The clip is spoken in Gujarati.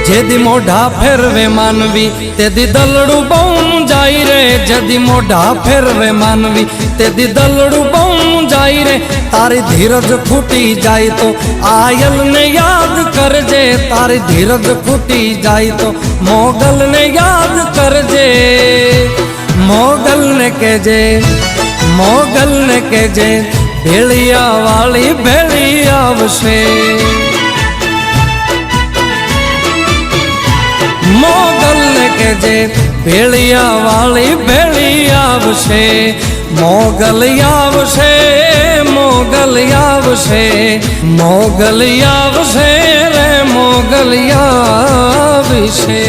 જેદી મોઢા ફેરવે માનવી તેદી દલડું બહુ જાય રે, જેદી મોઢા ફેરવે માનવી તેદી દલડું બહુ જાય રે। તારી ધીરજ ખૂટી જાય તો આયલને યાદ કરજે, તારી ધીરજ ખૂટી જાય તો મોગલને યાદ કરજે। મોગલને કહેજે, મોગલને કહેજે ભેળિયા વાળી ભેળી આવશે। મોગલને કહેજે ભેળિયા વાળી ભેળી આવશે। મોગલ આવશે, મોગલ આવશે, મોગલ આવશે રે મોગલ આવશે।